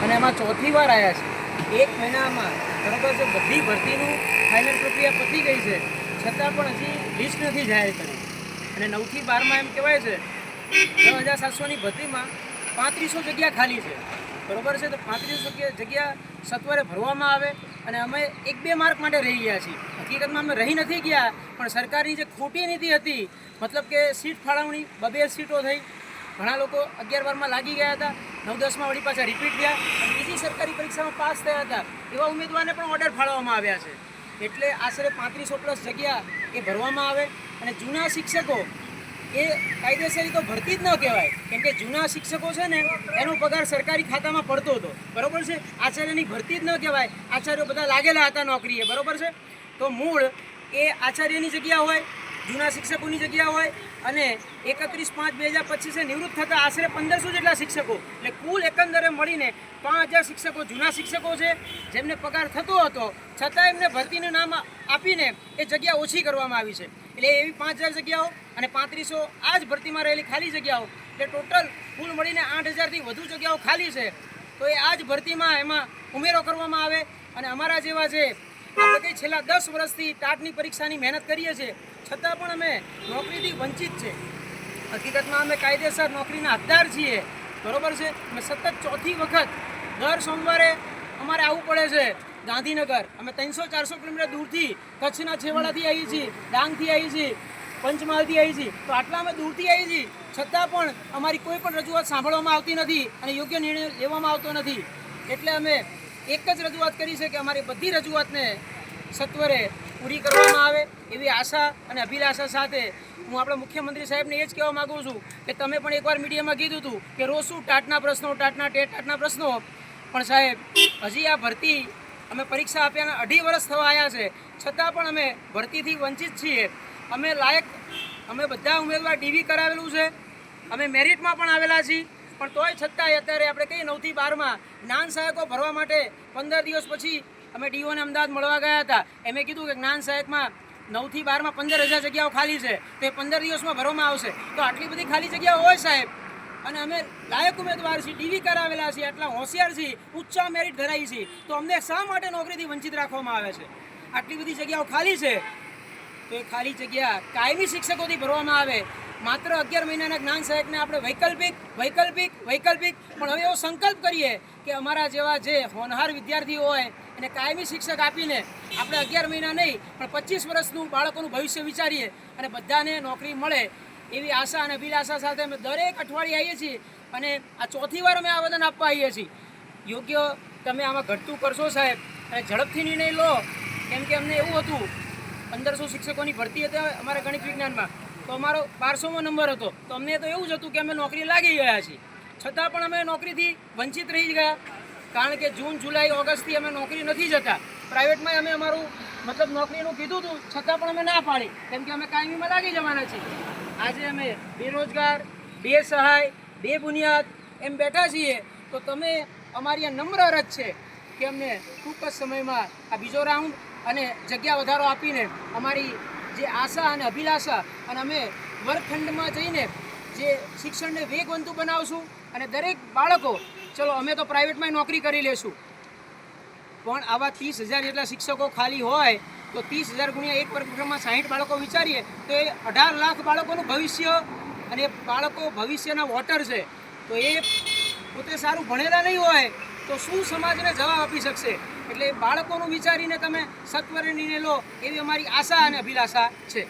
અને એમાં ચોથી વાર આવ્યા છે 1 મહિનામાં, બરાબર છે. બધી ભરતીનું ફાઇનલ પ્રક્રિયા પતી ગઈ છે, છતાં પણ હજી લિસ્ટ નથી જાહેર કરી. અને 9 થી 12માં એમ કહેવાય છે 10,700ની ભરતીમાં 3500 જગ્યા ખાલી છે, બરાબર છે. તો 3500 જગ્યા સત્વરે ભરવામાં આવે. અને અમે 1-2 માર્ક માટે રહી ગયા છીએ. હકીકતમાં અમે રહી નથી ગયા, પણ સરકારની જે ખોટી નીતિ હતી, મતલબ કે સીટ ફાળવણી 2 સીટો થઈ, ઘણા લોકો 11-12માં લાગી ગયા હતા, 9-10માં વળી પાછા રિપીટ ગયા અને બીજી સરકારી પરીક્ષામાં પાસ થયા હતા, એવા ઉમેદવારને પણ ઓર્ડર ફાળવવામાં આવ્યા છે. એટલે આશરે 3500+ જગ્યા એ ભરવામાં આવે. અને જૂના શિક્ષકો એ કાયદેસર તો ભરતી જ ન કહેવાય, કેમ કે જૂના શિક્ષકો છે ને એનો પગાર સરકારી ખાતામાં પડતો હતો, બરાબર છે. આચાર્યની ભરતી જ ન કહેવાય, આચાર્યો બધા લાગેલા હતા નોકરીએ, બરાબર છે. તો મૂળ એ આચાર્યની જગ્યા હોય, જૂના શિક્ષકોની જગ્યા હોય. અને 31/5/2025 નિવૃત્ત થતા આશરે 1500 જેટલા શિક્ષકો, એટલે કુલ એકંદરે મળીને 5000 શિક્ષકો જૂના શિક્ષકો છે, જેમને પગાર થતો હતો, છતાં એમને ભરતીનું નામ આપીને એ જગ્યા ઓછી કરવામાં આવી છે. એટલે એવી 5000 જગ્યાઓ અને 3500 આ જ ભરતીમાં રહેલી ખાલી જગ્યાઓ, એટલે ટોટલ કુલ મળીને 8000થી વધુ જગ્યાઓ ખાલી છે. તો એ આ જ ભરતીમાં એમાં ઉમેરો કરવામાં આવે. અને અમારા જેવા છે, આપણે કંઈ છેલ્લા 10 વર્ષથી ટાટની પરીક્ષાની મહેનત કરીએ છીએ, છતાં પણ અમે નોકરીથી વંચિત છે. હકીકતમાં અમે કાયદેસર નોકરીના હકદાર છીએ, બરાબર છે. અમે સતત 4થી વખત દર સોમવારે અમારે આવવું પડે છે ગાંધીનગર. અમે 300-400 કિલોમીટર દૂરથી કચ્છના છેવાડાથી આવીએ છીએ, ડાંગથી આવીએ છીએ, પંચમહાલથી આવીએ છીએ. તો આટલા અમે દૂરથી આવીએ છીએ, છતાં પણ અમારી કોઈ પણ રજૂઆત સાંભળવામાં આવતી નથી અને યોગ્ય નિર્ણય લેવામાં આવતો નથી. એટલે અમે એક જ રજૂઆત કરી છે કે અમારી બધી રજૂઆતને સત્વરે પૂરી કરવામાં આવે, એવી આશા અને અભિલાષા સાથે હું આપણા મુખ્યમંત્રી સાહેબને એ જ કહેવા માગું છું કે તમે પણ એકવાર મીડિયામાં કીધું હતું કે રોજ શું ટાટના પ્રશ્નો, ટાટના પ્રશ્નો, પણ સાહેબ હજી આ ભરતી અમે પરીક્ષા આપ્યાના 2.5 વર્ષ થવા આવ્યા છે, છતાં પણ અમે ભરતીથી વંચિત છીએ. અમે બધા ઉમેદવાર ડીવી કરાવેલું છે, અમે મેરિટમાં પણ આવેલા છીએ, પણ તોય છતાંય અત્યારે આપણે કહીએ 9 થી 12માં જ્ઞાન સહાયકો ભરવા માટે 15 દિવસ પછી અમે ડીઓને અમદાવાદ મળવા ગયા હતા. એમે કીધું કે જ્ઞાન સહાયકમાં 9 થી 12માં 15,000 જગ્યાઓ ખાલી છે, તો એ 15 દિવસમાં ભરવામાં આવશે. તો આટલી બધી ખાલી જગ્યાઓ હોય સાહેબ, અને અમે લાયક ઉમેદવાર છીએ, ડીવી કરાવેલા છીએ, આટલા હોશિયાર છીએ, ઊંચા મેરિટ ધરાવી છીએ, તો અમને શા માટે નોકરીથી વંચિત રાખવામાં આવે છે? આટલી બધી જગ્યાઓ ખાલી છે, તો એ ખાલી જગ્યા કાયમી શિક્ષકોથી ભરવામાં આવે. માત્ર 11 મહિનાના જ્ઞાન સહાયકને આપણે વૈકલ્પિક પણ હવે એવો સંકલ્પ કરીએ કે અમારા જેવા જે હોનહાર વિદ્યાર્થીઓ હોય એને કાયમી શિક્ષક આપીને આપણે 11 મહિના નહીં પણ 25 વર્ષનું બાળકોનું ભવિષ્ય વિચારીએ અને બધાને નોકરી મળે, એવી આશા અને અભિલાષા સાથે અમે દરેક અઠવાડિયે આવીએ છીએ. અને આ 4થી વાર અમે આવેદન આપવા આવીએ છીએ. યોગ્ય તમે આમાં ઘટતું કરશો સાહેબ, અને ઝડપથી નિર્ણય લો. કેમ કે અમને એવું હતું 1500 શિક્ષકોની ભરતી હતી અમારા ગણિત વિજ્ઞાનમાં, તો અમારો 1200મો નંબર હતો. તો અમને તો એવું જ હતું કે અમે નોકરી લાગી ગયા છીએ, છતાં પણ અમે નોકરીથી વંચિત રહી ગયા. કારણ કે જૂન, જુલાઈ, ઓગસ્ટથી અમે નોકરી નથી જતા. પ્રાઇવેટમાં અમે અમારું મતલબ નોકરીનું કીધું હતું, છતાં પણ અમે ના પાડી, કેમ કે અમે કાયમીમાં લાગી જવાના છીએ. આજે અમે બેરોજગાર, બેસહાય, બેબુનિયાદ એમ બેઠા છીએ. તો તમે અમારી આ નમ્ર અરજ છે કે અમને ટૂંક જ સમયમાં આ બીજો રાઉન્ડ અને જગ્યા વધારો આપીને અમારી જે આશા અને અભિલાષા, અને અમે વર્ગખંડમાં જઈને જે શિક્ષણને વેગવંતું બનાવશું. અને દરેક બાળકો, ચલો અમે તો પ્રાઇવેટમાં નોકરી કરી લેશું, પણ આવા 30,000 જેટલા શિક્ષકો ખાલી હોય તો 30,000 ગુણ્યા 1 વર્ગખંડમાં 60 બાળકો વિચારીએ તો એ 18 લાખ બાળકોનું ભવિષ્ય, અને એ બાળકો ભવિષ્યના વોટર છે. તો એ પોતે સારું ભણેલા નહીં હોય તો શું સમાજને જવાબ આપી શકશે? એટલે બાળકોનું વિચારીને તમે સત્વરે નિર્ણય લો, એવી અમારી આશા અને અભિલાષા છે.